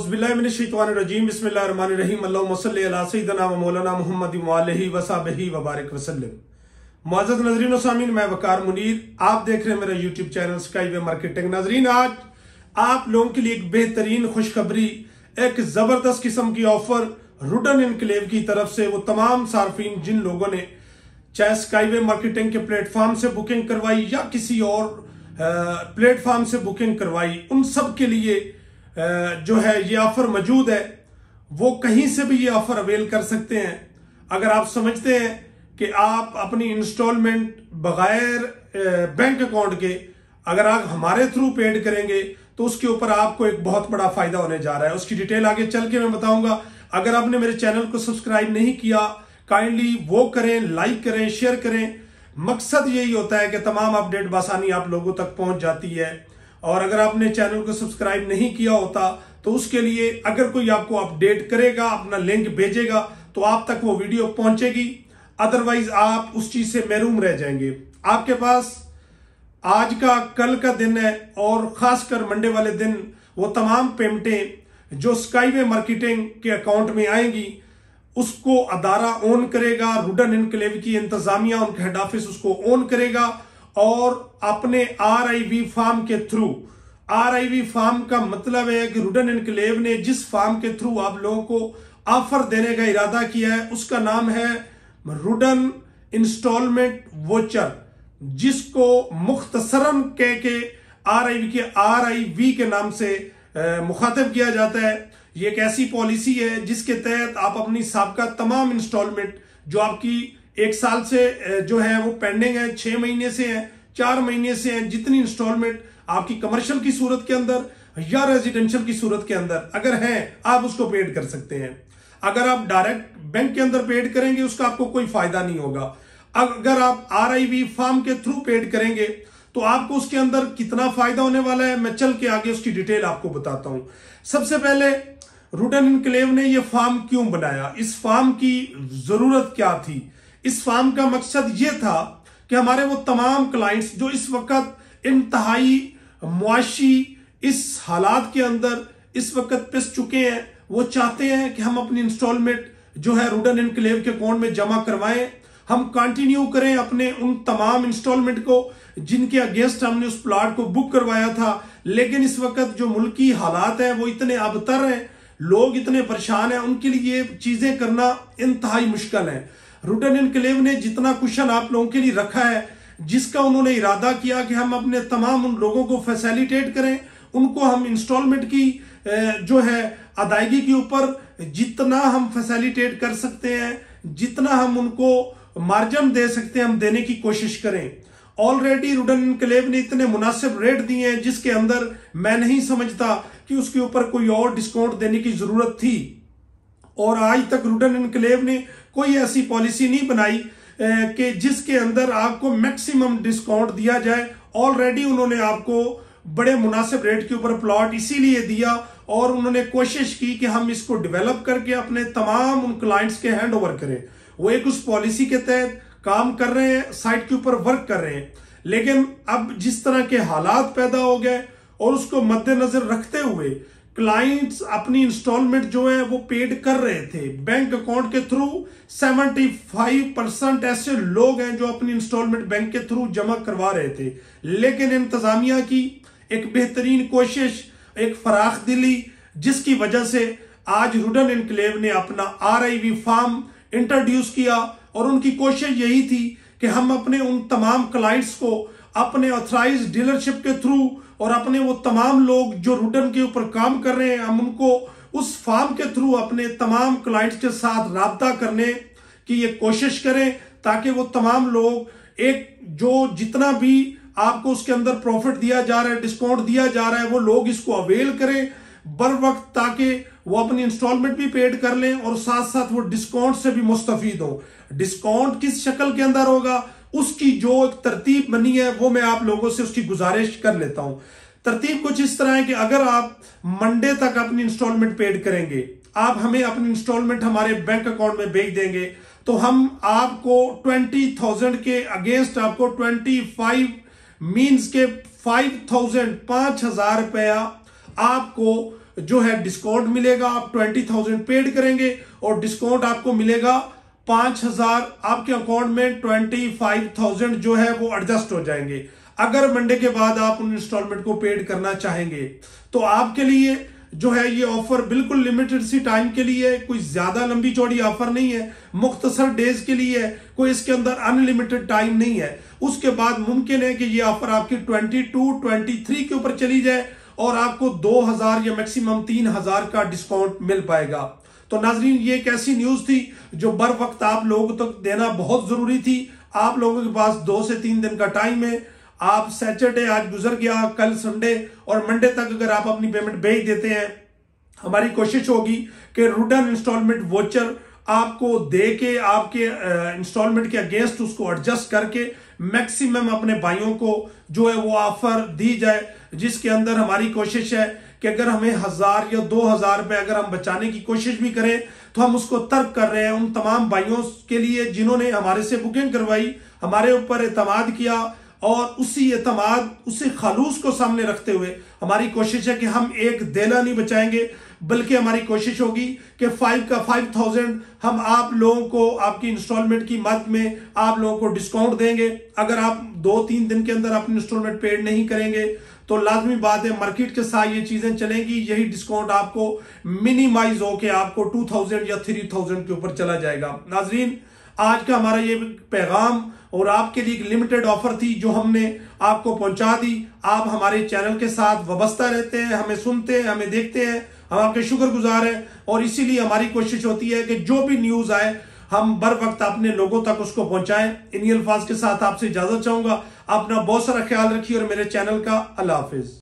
औज़ुबिल्लाहिमिनश्शैतानिर्रजीम बिस्मिल्लाहिर्रहमानिर्रहीम अल्लाहुम्मा सल्लि अला सय्यिदिना व मौलाना मुहम्मद व आलिहि व सहबिहि व बारिक वसल्लम। मुअज़्ज़ज़ नाज़रीन व सामीन, मैं वकार मुनीर, आप देख रहे हैं मेरा यूट्यूब चैनल स्काईवे मार्केटिंग। नाज़रीन, आज आप लोगों के लिए एक बेहतरीन खुशखबरी, एक जबरदस्त किस्म की ऑफर रुडन इनक्लेव की तरफ से वो तमाम सार्फिन जिन लोगों ने चाहे स्काईवे मार्केटिंग के प्लेटफॉर्म से बुकिंग करवाई या किसी और प्लेटफॉर्म से बुकिंग करवाई, उन सब के लिए जो है ये ऑफर मौजूद है। वो कहीं से भी ये ऑफर अवेल कर सकते हैं। अगर आप समझते हैं कि आप अपनी इंस्टॉलमेंट बगैर बैंक अकाउंट के अगर आप हमारे थ्रू पेड करेंगे तो उसके ऊपर आपको एक बहुत बड़ा फायदा होने जा रहा है। उसकी डिटेल आगे चल के मैं बताऊंगा। अगर आपने मेरे चैनल को सब्सक्राइब नहीं किया, काइंडली वो करें, लाइक करें, शेयर करें। मकसद यही होता है कि तमाम अपडेट बासानी आप लोगों तक पहुंच जाती है। और अगर आपने चैनल को सब्सक्राइब नहीं किया होता तो उसके लिए अगर कोई आपको अपडेट करेगा, अपना लिंक भेजेगा तो आप तक वो वीडियो पहुंचेगी, अदरवाइज आप उस चीज से महरूम रह जाएंगे। आपके पास आज का कल का दिन है और खासकर मंडे वाले दिन वो तमाम पेमेंटें जो स्काईवे मार्केटिंग के अकाउंट में आएंगी उसको अदारा ओन करेगा। रुडन इनक्लेव की इंतजामिया, उनका हेड ऑफिस उसको ओन करेगा और अपने RIV फार्म के थ्रू, RIV फार्म का मतलब है कि रुडन इनक्लेव ने जिस फार्म के थ्रू आप लोगों को ऑफर देने का इरादा किया है उसका नाम है रुडन इंस्टॉलमेंट वोचर, जिसको मुख्तसरन कह के RIV के नाम से मुखातिब किया जाता है। ये एक ऐसी पॉलिसी है जिसके तहत आप अपनी साबका तमाम इंस्टॉलमेंट जो आपकी एक साल से जो है वो पेंडिंग है, 6 महीने से है, 4 महीने से है, जितनी इंस्टॉलमेंट आपकी कमर्शियल की सूरत के अंदर या रेजिडेंशियल की सूरत के अंदर अगर है, आप उसको पेड कर सकते हैं। अगर आप डायरेक्ट बैंक के अंदर पेड करेंगे उसका आपको कोई फायदा नहीं होगा। अगर आप RIV फार्म के थ्रू पेड करेंगे तो आपको उसके अंदर कितना फायदा होने वाला है, मैं चल के आगे उसकी डिटेल आपको बताता हूं। सबसे पहले रुडन इनक्लेव ने यह फार्म क्यों बनाया, इस फार्म की जरूरत क्या थी। इस फार्म का मकसद यह था कि हमारे वो तमाम क्लाइंट्स जो इस वक्त इंतहाई मुआशी इस हालात के अंदर इस वक्त पिस चुके हैं, वो चाहते हैं कि हम अपनी इंस्टॉलमेंट जो है रुडन इनक्लेव के अकाउंट में जमा करवाएं, हम कंटिन्यू करें अपने उन तमाम इंस्टॉलमेंट को जिनके अगेंस्ट हमने उस प्लॉट को बुक करवाया था। लेकिन इस वक्त जो मुल्की हालात है वो इतने अबतर हैं, लोग इतने परेशान हैं, उनके लिए चीजें करना इंतहाई मुश्किल है। रुडन इनक्लेव ने जितना कुशन आप लोगों के लिए रखा है, जिसका उन्होंने इरादा किया कि हम अपने तमाम उन लोगों को फैसिलिटेट करें, उनको हम इंस्टॉलमेंट की जो है अदायगी के ऊपर जितना हम फैसिलिटेट कर सकते हैं, जितना हम उनको मार्जिन दे सकते हैं, हम देने की कोशिश करें। ऑलरेडी रुडन इनक्लेव ने इतने मुनासिब रेट दिए हैं जिसके अंदर मैं नहीं समझता कि उसके ऊपर कोई और डिस्काउंट देने की जरूरत थी। और आज तक रुडन इनक्लेव ने कोई ऐसी पॉलिसी नहीं बनाई कि जिसके अंदर आपको मैक्सिमम डिस्काउंट दिया जाए। ऑलरेडी उन्होंने आपको बड़े मुनासिब रेट के ऊपर प्लॉट इसीलिए दिया और उन्होंने कोशिश की कि हम इसको डेवलप करके अपने तमाम उन क्लाइंट्स के हैंड ओवर करें। वो एक उस पॉलिसी के तहत काम कर रहे हैं, साइट के ऊपर वर्क कर रहे हैं। लेकिन अब जिस तरह के हालात पैदा हो गए और उसको मद्देनजर रखते हुए क्लाइंट्स अपनी इंस्टॉलमेंट जो है वो पेड कर रहे थे बैंक अकाउंट के थ्रू। 75% ऐसे लोग हैं जो अपनी इंस्टॉलमेंट बैंक के थ्रू जमा करवा रहे थे। लेकिन इंतजामिया की एक बेहतरीन कोशिश, एक फराख दिली, जिसकी वजह से आज रुडन इनक्लेव ने अपना RIV फार्म इंट्रोड्यूस किया और उनकी कोशिश यही थी कि हम अपने उन तमाम क्लाइंट्स को अपने ऑथराइज डीलरशिप के थ्रू और अपने वो तमाम लोग जो रुडन के ऊपर काम कर रहे हैं, हम उनको उस फार्म के थ्रू अपने तमाम क्लाइंट्स के साथ राब्ता करने की ये कोशिश करें ताकि वो तमाम लोग एक जो जितना भी आपको उसके अंदर प्रॉफिट दिया जा रहा है, डिस्काउंट दिया जा रहा है, वो लोग इसको अवेल करें बर वक्त, ताकि वो अपनी इंस्टॉलमेंट भी पेड कर लें और साथ साथ वो डिस्काउंट से भी मुस्तफीद हो। डिस्काउंट किस शक्ल के अंदर होगा उसकी जो एक तरतीब बनी है वो मैं आप लोगों से उसकी गुजारिश कर लेता हूं। तरतीब कुछ इस तरह है कि अगर आप मंडे तक अपनी इंस्टॉलमेंट पेड करेंगे, आप हमें अपनी इंस्टॉलमेंट हमारे बैंक अकाउंट में भेज देंगे तो हम आपको 20,000 के अगेंस्ट आपको 25 मीन्स के 5,000 रुपया आपको जो है डिस्काउंट मिलेगा। आप 20,000 पेड करेंगे और डिस्काउंट आपको मिलेगा 5,000। आपके अकाउंट में 25,000 जो है वो एडजस्ट हो जाएंगे। अगर मंडे के बाद आप उन इंस्टॉलमेंट को पेड करना चाहेंगे तो आपके लिए जो है ये ऑफर बिल्कुल लिमिटेड सी टाइम के लिए है, कोई ज्यादा लंबी चौड़ी ऑफर नहीं है, मुख्तसर डेज के लिए है, कोई इसके अंदर अनलिमिटेड टाइम नहीं है। उसके बाद मुमकिन है कि ये ऑफर आपकी 22, 23 के ऊपर चली जाए और आपको 2,000 या मैक्सिमम 3,000 का डिस्काउंट मिल पाएगा। तो नाजरीन, ये एक ऐसी न्यूज थी जो बर वक्त आप लोगों तक देना बहुत जरूरी थी। आप लोगों के पास 2 से 3 दिन का टाइम है। आप सैटरडे आज गुजर गया, कल संडे और मंडे तक अगर आप अपनी पेमेंट भेज देते हैं, हमारी कोशिश होगी कि रुडन इंस्टॉलमेंट वोचर आपको दे के आपके इंस्टॉलमेंट के अगेंस्ट उसको एडजस्ट करके मैक्सिमम अपने भाइयों को जो है वो ऑफर दी जाए, जिसके अंदर हमारी कोशिश है कि अगर हमें 1,000 या 2,000 रुपए अगर हम बचाने की कोशिश भी करें तो हम उसको तर्क कर रहे हैं उन तमाम भाइयों के लिए जिन्होंने हमारे से बुकिंग करवाई, हमारे ऊपर एतमाद किया और उसी एतमाद उसी खालूस को सामने रखते हुए हमारी कोशिश है कि हम एक देना नहीं बचाएंगे, बल्कि हमारी कोशिश होगी कि 5,000 हम आप लोगों को आपकी इंस्टॉलमेंट की मद में आप लोगों को डिस्काउंट देंगे। अगर आप 2-3 दिन के अंदर अपनी इंस्टॉलमेंट पेड नहीं करेंगे तो लाजमी बात है मार्केट के साथ ये चीजें चलेंगी, यही डिस्काउंट आपको मिनिमाइज होके आपको 2,000 या 3,000 के ऊपर चला जाएगा। नाजरीन, आज का हमारा ये पैगाम और आपके लिए एक लिमिटेड ऑफर थी जो हमने आपको पहुंचा दी। आप हमारे चैनल के साथ वाबस्ता रहते हैं, हमें सुनते हैं, हमें देखते हैं, हम आपके शुक्रगुजार हैं और इसीलिए हमारी कोशिश होती है कि जो भी न्यूज आए हम बर वक्त अपने लोगों तक उसको पहुंचाएं। इन्हीं अल्फाज के साथ आपसे इजाजत चाहूंगा। अपना बहुत सारा ख्याल रखिए और मेरे चैनल का अल्लाह हाफिज।